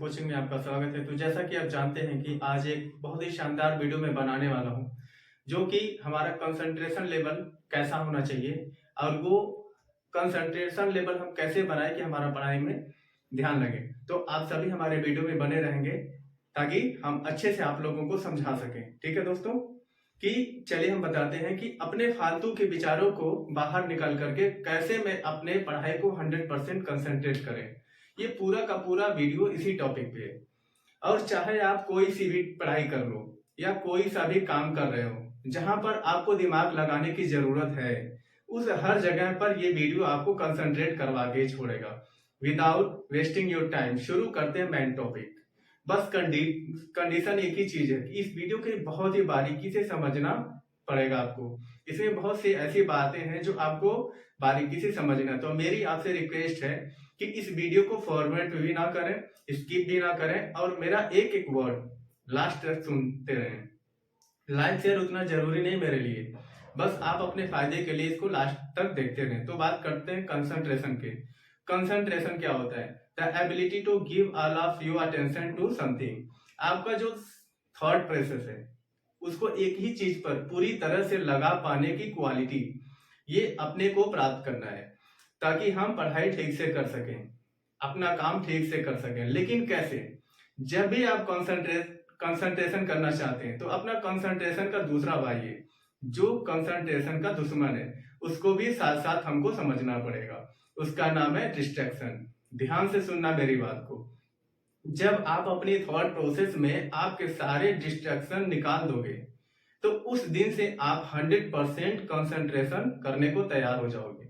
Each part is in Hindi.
कोचिंग में आपका स्वागत है। तो जैसा कि आप जानते हैं कि आज एक बहुत ही शानदार वीडियो मैं बनाने वाला हूं, जो कि हमारा कंसंट्रेशन लेवल कैसा होना चाहिए और वो कंसंट्रेशन लेवल हम कैसे बनाएं कि हमारा पढ़ाई में ध्यान लगे। तो आप सभी हमारे वीडियो में बने रहेंगे ताकि हम अच्छे से आप लोगों को समझा सकें। ठीक है दोस्तों, कि चलिए हम बताते हैं कि अपने फालतू के विचारों को बाहर निकाल करके कैसे मैं अपने पढ़ाई को 100% कंसंट्रेट करें। ये पूरा का पूरा वीडियो इसी टॉपिक पे है। और चाहे आप कोई सी भी पढ़ाई कर लो या कोई सा भी काम कर रहे हो जहां पर आपको दिमाग लगाने की जरूरत है, उस हर जगह पर ये वीडियो आपको कंसंट्रेट करवा के छोड़ेगा। विदाउट वेस्टिंग योर टाइम शुरू करते हैं मेन टॉपिक। बस कंडीशन एक ही चीज है कि इस वीडियो को बहुत ही बारीकी से समझना पड़ेगा आपको। इसमें बहुत सी ऐसी बातें हैं जो आपको बारीकी से समझना है। तो मेरी आपसे रिक्वेस्ट है कि इस वीडियो को फॉरवर्ड भी ना करें, स्किप भी ना करें और मेरा एक एक वर्ड लास्ट तक सुनते रहें। लाइक शेयर उतना जरूरी नहीं मेरे लिए, बस आप अपने फायदे के लिए इसको लास्ट तक देखते रहें। तो बात करते हैं कंसंट्रेशन के। कंसंट्रेशन क्या होता है? The ability to give all of your attention to something. आपका जो थॉट प्रोसेस है उसको एक ही चीज पर पूरी तरह से लगा पाने की क्वालिटी, ये अपने को प्राप्त करना है ताकि हम पढ़ाई ठीक से कर सकें, अपना काम ठीक से कर सकें। लेकिन कैसे? जब भी आप कंसंट्रेशन करना चाहते हैं तो अपना कंसंट्रेशन का दूसरा भाई है जो कंसंट्रेशन का दुश्मन है, उसको भी साथ साथ हमको समझना पड़ेगा। उसका नाम है डिस्ट्रैक्शन। ध्यान से सुनना मेरी बात को। जब आप अपनी थॉट प्रोसेस में आपके सारे डिस्ट्रैक्शन निकाल दोगे तो उस दिन से आप 100% कंसंट्रेशन करने को तैयार हो जाओगे।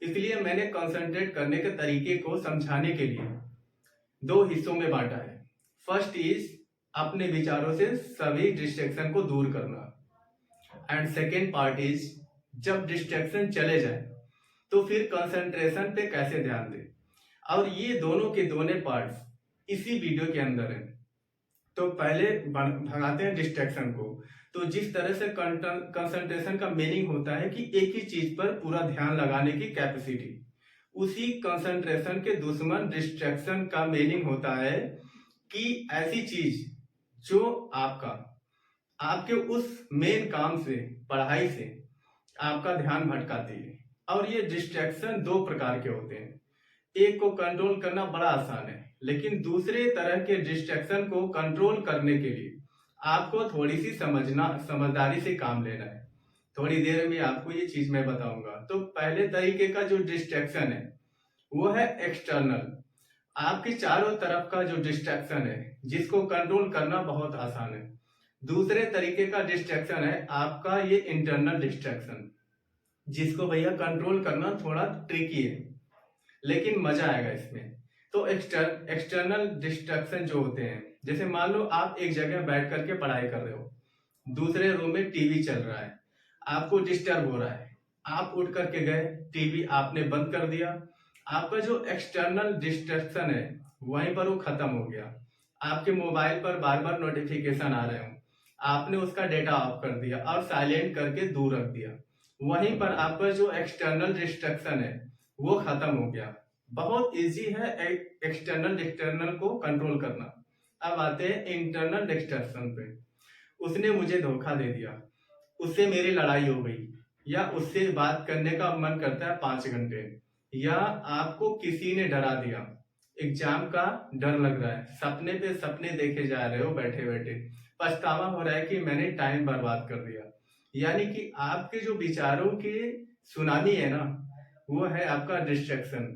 इसलिए मैंने कंसंट्रेट करने के तरीके को समझाने के लिए दो हिस्सों में बांटा है। फर्स्ट इज अपने विचारों से सभी डिस्ट्रैक्शन को दूर करना, एंड सेकेंड पार्ट इज जब डिस्ट्रैक्शन चले जाए तो फिर कंसंट्रेशन पे कैसे ध्यान दें। और ये दोनों के दोनों पार्ट्स इसी वीडियो के अंदर है। तो पहले भगाते हैं डिस्ट्रैक्शन को। तो जिस तरह से कंसंट्रेशन का मीनिंग होता है कि एक ही चीज पर पूरा ध्यान लगाने की कैपेसिटी, उसी कंसंट्रेशन के दुश्मन डिस्ट्रैक्शन का मीनिंग होता है कि ऐसी चीज जो आपके उस मेन काम से, पढ़ाई से आपका ध्यान भटकाती है। और ये डिस्ट्रैक्शन दो प्रकार के होते हैं। एक को कंट्रोल करना बड़ा आसान है, लेकिन दूसरे तरह के डिस्ट्रैक्शन को कंट्रोल करने के लिए आपको थोड़ी सी समझदारी से काम लेना है। थोड़ी देर में आपको ये चीज मैं बताऊंगा। तो पहले तरीके का जो डिस्ट्रैक्शन है वो है एक्सटर्नल। आपके चारों तरफ का जो डिस्ट्रैक्शन है जिसको कंट्रोल करना बहुत आसान है। दूसरे तरीके का डिस्ट्रैक्शन है आपका ये इंटरनल डिस्ट्रैक्शन, जिसको भैया कंट्रोल करना थोड़ा ट्रिकी है, लेकिन मजा आएगा इसमें। तो एक्सटर्नल डिस्ट्रैक्शन जो होते हैं, जैसे मान लो आप एक जगह बैठ करके पढ़ाई कर रहे हो, दूसरे रूम में टीवी चल रहा है, आपको डिस्टर्ब हो रहा है, आप उठ करके गए, टीवी आपने बंद कर दिया, आपका जो एक्सटर्नल डिस्ट्रैक्शन है वहीं पर वो खत्म हो गया। आपके मोबाइल पर बार बार नोटिफिकेशन आ रहे हो, आपने उसका डेटा ऑफ कर दिया और साइलेंट करके दूर रख दिया, वहीं पर आपका जो एक्सटर्नल डिस्ट्रैक्शन है वो खत्म हो गया। बहुत इजी है एक्सटर्नल डिस्ट्रैक्शन को कंट्रोल करना। अब आते हैं इंटरनल डिस्ट्रैक्शन पे। उसने मुझे धोखा दे दिया, उससे मेरी लड़ाई हो गई, या उससे बात करने का मन करता है 5 घंटे, या आपको किसी ने डरा दिया, एग्जाम का डर लग रहा है, सपने पे सपने देखे जा रहे हो बैठे बैठे, पछतावा हो रहा है कि मैंने टाइम बर्बाद कर दिया। यानी कि आपके जो विचारों की सुनामी है ना, वो है आपका डिस्ट्रैक्शन।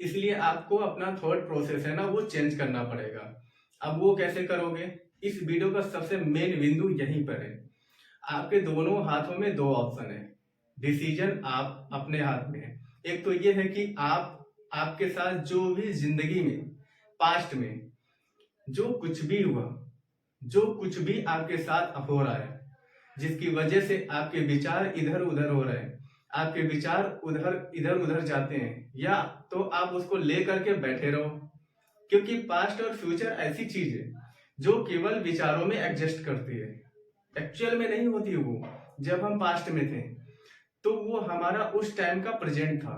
इसलिए आपको अपना थॉट प्रोसेस है ना वो चेंज करना पड़ेगा। अब वो कैसे करोगे? इस वीडियो का सबसे मेन बिंदु यहीं पर है। आपके दोनों हाथों में दो ऑप्शन है, डिसीजन आप अपने हाथ में है। एक तो ये है कि आपके साथ जो भी जिंदगी में पास्ट में जो कुछ भी हुआ, जो कुछ भी आपके साथ हो रहा है, जिसकी वजह से आपके विचार इधर उधर हो रहे हैं, आपके विचार इधर उधर जाते हैं, या तो आप उसको ले करके बैठे रहो। क्योंकि पास्ट और फ्यूचर ऐसी चीज है जो केवल विचारों में एग्जिस्ट करती है, एक्चुअल में नहीं होती। वो जब हम पास्ट में थे तो वो हमारा उस टाइम का प्रेजेंट था,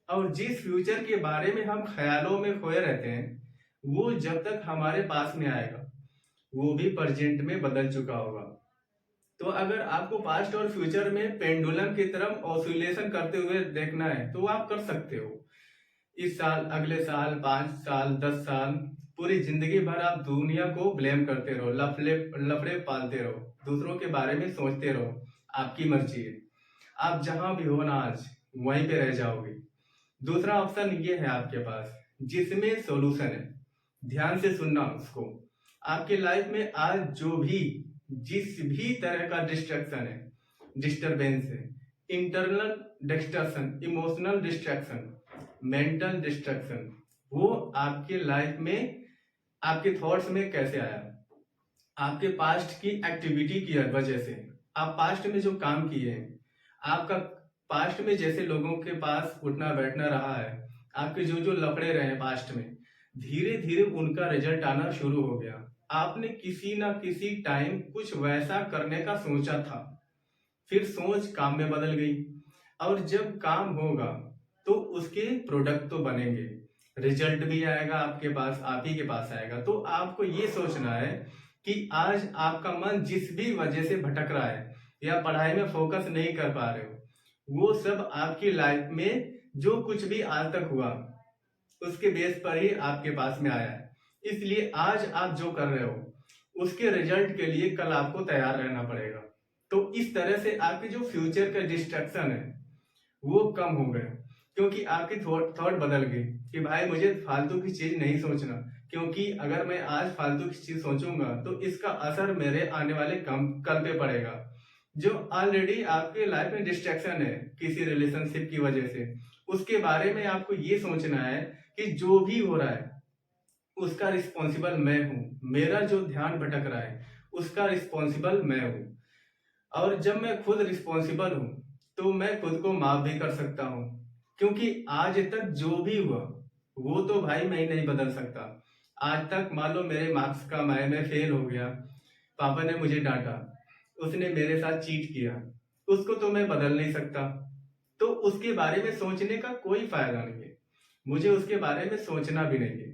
और जिस फ्यूचर के बारे में हम ख्यालों में खोए रहते हैं वो जब तक हमारे पास में आएगा वो भी प्रेजेंट में बदल चुका होगा। तो अगर आपको पास्ट और फ्यूचर में पेंडुलम की तरफ ऑसिलेशन करते हुए देखना है तो आप कर सकते हो। इस साल, अगले साल, 5 साल, 10 साल, पूरी जिंदगी भर आप दुनिया को ब्लेम करते रहो, लफड़े लफड़े पालते रहो, दूसरों के बारे में सोचते रहो। आपकी मर्जी है, आप जहां भी हो ना आज वहीं पे रह जाओगे। दूसरा ऑप्शन ये है आपके पास जिसमें सॉल्यूशन है, ध्यान से सुनना उसको। आपके लाइफ में आज जो भी जिस भी तरह का डिस्ट्रैक्शन है, डिस्टरबेंस है, internal distraction, emotional distraction, mental distraction, वो आपके लाइफ में आपके थॉट्स में कैसे आया? आपके पास्ट की एक्टिविटी की वजह से। आप पास्ट में जो काम किए हैं, आपका पास्ट में जैसे लोगों के पास उठना बैठना रहा है, आपके जो जो लफड़े रहे पास्ट में, धीरे धीरे उनका रिजल्ट आना शुरू हो गया। आपने किसी ना किसी टाइम कुछ वैसा करने का सोचा था, फिर सोच काम में बदल गई, और जब काम होगा तो उसके प्रोडक्ट तो बनेंगे, रिजल्ट भी आएगा आपके पास, आप ही के पास आएगा। तो आपको ये सोचना है कि आज आपका मन जिस भी वजह से भटक रहा है या पढ़ाई में फोकस नहीं कर पा रहे हो, वो सब आपकी लाइफ में जो कुछ भी आज तक हुआ उसके बेस पर ही आपके पास में आया है। इसलिए आज आप जो कर रहे हो उसके रिजल्ट के लिए कल आपको तैयार रहना पड़ेगा। तो इस तरह से आपके जो फ्यूचर का डिस्ट्रैक्शन है वो कम हो गए, क्योंकि आपकी थॉट बदल गई कि भाई मुझे फालतू की चीज नहीं सोचना, क्योंकि अगर मैं आज फालतू की चीज सोचूंगा तो इसका असर मेरे आने वाले कल पे पड़ेगा। जो ऑलरेडी आपके लाइफ में डिस्ट्रैक्शन है किसी रिलेशनशिप की वजह से, उसके बारे में आपको ये सोचना है कि जो भी हो रहा है उसका रिस्पॉन्सिबल मैं हूं, मेरा जो ध्यान भटक रहा है उसका रिस्पॉन्सिबल मैं हूं। और जब मैं खुद रिस्पॉन्सिबल हूं तो मैं खुद को माफ भी कर सकता हूं, क्योंकि आज तक जो भी हुआ वो तो भाई मैं नहीं बदल सकता। आज तक मान लो मेरे मार्क्स का मैं फेल हो गया, पापा ने मुझे डांटा, उसने मेरे साथ चीट किया, उसको तो मैं बदल नहीं सकता। तो उसके बारे में सोचने का कोई फायदा नहीं है, मुझे उसके बारे में सोचना भी नहीं है।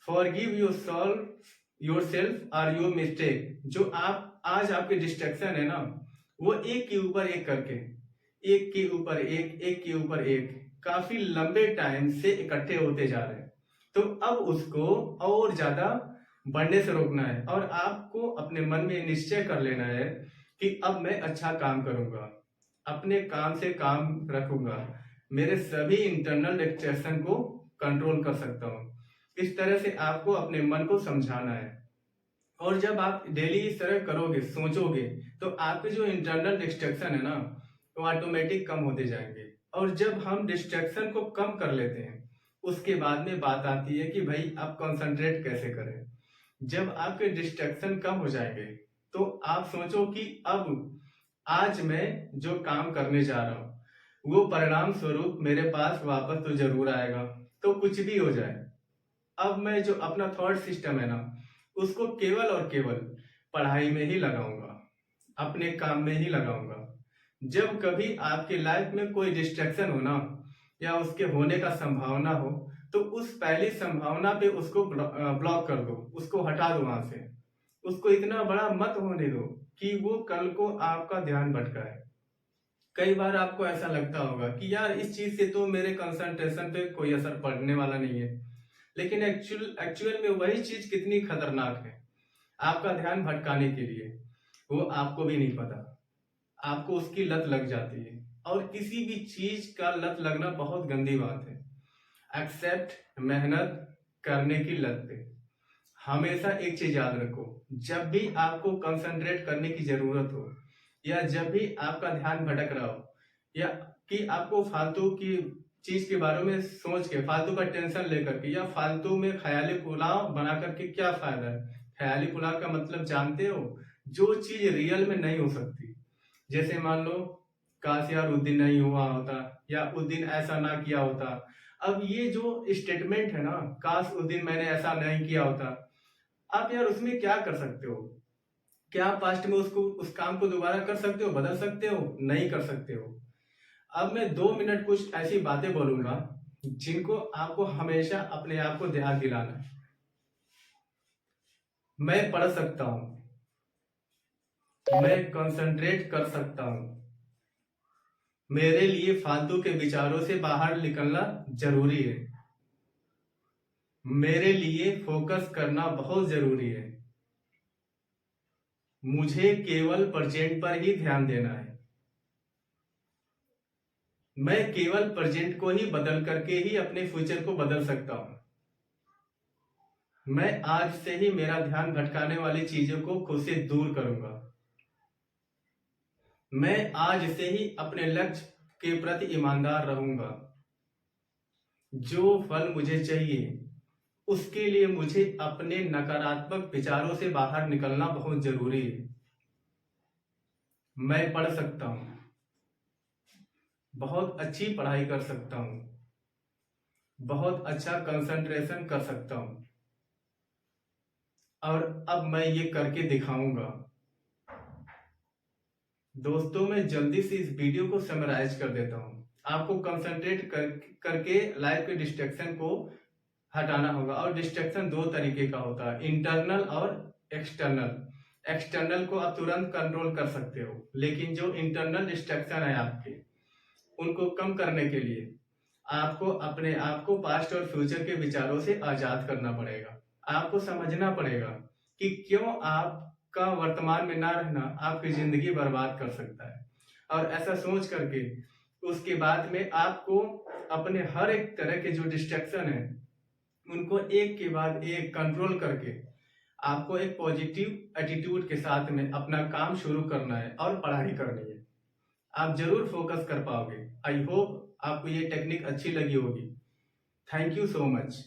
फॉरगिव योर सेल्फ और योर मिस्टेक। जो आप आज आपके डिस्ट्रैक्शन है ना, वो एक के ऊपर एक करके, एक के ऊपर एक के ऊपर एक, काफी लंबे टाइम से इकट्ठे होते जा रहे हैं। तो अब उसको और ज्यादा बढ़ने से रोकना है, और आपको अपने मन में निश्चय कर लेना है कि अब मैं अच्छा काम करूंगा, अपने काम से काम रखूंगा, मेरे सभी इंटरनल डिस्ट्रैक्शन को कंट्रोल कर सकता हूँ। इस तरह से आपको अपने मन को समझाना है। और जब आप डेली इस तरह करोगे, सोचोगे, तो आपके जो इंटरनल डिस्ट्रैक्शन है ना वो ऑटोमेटिक कम होते जाएंगे। और जब हम डिस्ट्रैक्शन को कम कर लेते हैं उसके बाद में बात आती है कि भाई आप कंसंट्रेट कैसे करें। जब आपके डिस्ट्रैक्शन कम हो जाएंगे तो आप सोचो कि अब आज मैं जो काम करने जा रहा हूँ वो परिणाम स्वरूप मेरे पास वापस तो जरूर आएगा। तो कुछ भी हो जाए, अब मैं जो अपना थॉट सिस्टम है ना उसको केवल और केवल पढ़ाई में ही लगाऊंगा, अपने काम में ही लगाऊंगा। जब कभी आपके लाइफ में कोई डिस्ट्रैक्शन हो ना या उसके होने का संभावना हो तो उस पहली संभावना पे उसको ब्लॉक कर दो, उसको हटा दो वहां से, उसको इतना बड़ा मत होने दो कि वो कल को आपका ध्यान भटकाए। कई बार आपको ऐसा लगता होगा कि यार इस चीज से तो मेरे कंसंट्रेशन पे कोई असर पड़ने वाला नहीं है, लेकिन एक्चुअल में वही चीज कितनी खतरनाक है आपका ध्यान भटकाने के लिए, वो आपको भी नहीं पता। आपको उसकी लत लग जाती है, और किसी भी चीज का लत लगना बहुत गंदी बात है। एक्सेप्ट मेहनत करने की लत पे हमेशा एक चीज याद रखो, जब भी आपको कंसंट्रेट करने की जरूरत हो या जब भी आपका ध्यान भटक रहा हो या कि आपको फालतू की चीज के बारे में सोच के फालतू का टेंशन लेकर के या फालतू में ख्याली पुलाव बना करके क्या फायदा है। ख्याली पुलाव का मतलब जानते हो, जो चीज रियल में नहीं हो सकती। जैसे मान लो काश यार उस दिन नहीं हुआ होता या उस दिन ऐसा ना किया होता। अब ये जो स्टेटमेंट है ना, काश उस दिन मैंने ऐसा नहीं किया होता, आप यार उसमें क्या कर सकते हो? क्या आप पास्ट में उसको उस काम को दोबारा कर सकते हो, बदल सकते हो? नहीं कर सकते हो। अब मैं 2 मिनट कुछ ऐसी बातें बोलूंगा जिनको आपको हमेशा अपने आप को ध्यान दिलाना है। मैं पढ़ सकता हूँ, मैं कंसंट्रेट कर सकता हूँ। मेरे लिए फालतू के विचारों से बाहर निकलना जरूरी है। मेरे लिए फोकस करना बहुत जरूरी है। मुझे केवल प्रेजेंट पर ही ध्यान देना है। मैं केवल प्रेजेंट को ही बदल करके ही अपने फ्यूचर को बदल सकता हूं। मैं आज से ही मेरा ध्यान भटकाने वाली चीजों को खुद से दूर करूंगा। मैं आज से ही अपने लक्ष्य के प्रति ईमानदार रहूंगा। जो फल मुझे चाहिए उसके लिए मुझे अपने नकारात्मक विचारों से बाहर निकलना बहुत जरूरी है। मैं पढ़ सकता हूं, बहुत अच्छी पढ़ाई कर सकता हूं, बहुत अच्छा कंसंट्रेशन कर सकता हूं और अब मैं ये करके दिखाऊंगा। दोस्तों, मैं जल्दी से इस वीडियो को समराइज कर देता हूं। आपको कंसंट्रेट करके लाइफ के डिस्ट्रैक्शन को हटाना होगा और डिस्ट्रैक्शन दो तरीके का होता है, इंटरनल और एक्सटर्नल। एक्सटर्नल को आप तुरंत कंट्रोल कर सकते हो, लेकिन जो इंटरनल डिस्ट्रैक्शन है आपके, उनको कम करने के लिए आपको अपने आप को पास्ट और फ्यूचर के विचारों से आजाद करना पड़ेगा। आपको समझना पड़ेगा कि क्यों आपका वर्तमान में ना रहना आपकी जिंदगी बर्बाद कर सकता है, और ऐसा सोच करके उसके बाद में आपको अपने हर एक तरह के जो डिस्ट्रैक्शन है उनको एक के बाद एक कंट्रोल करके आपको एक पॉजिटिव एटीट्यूड के साथ में अपना काम शुरू करना है और पढ़ाई करनी है। आप जरूर फोकस कर पाओगे। आई होप आपको ये टेक्निक अच्छी लगी होगी। Thank you so much.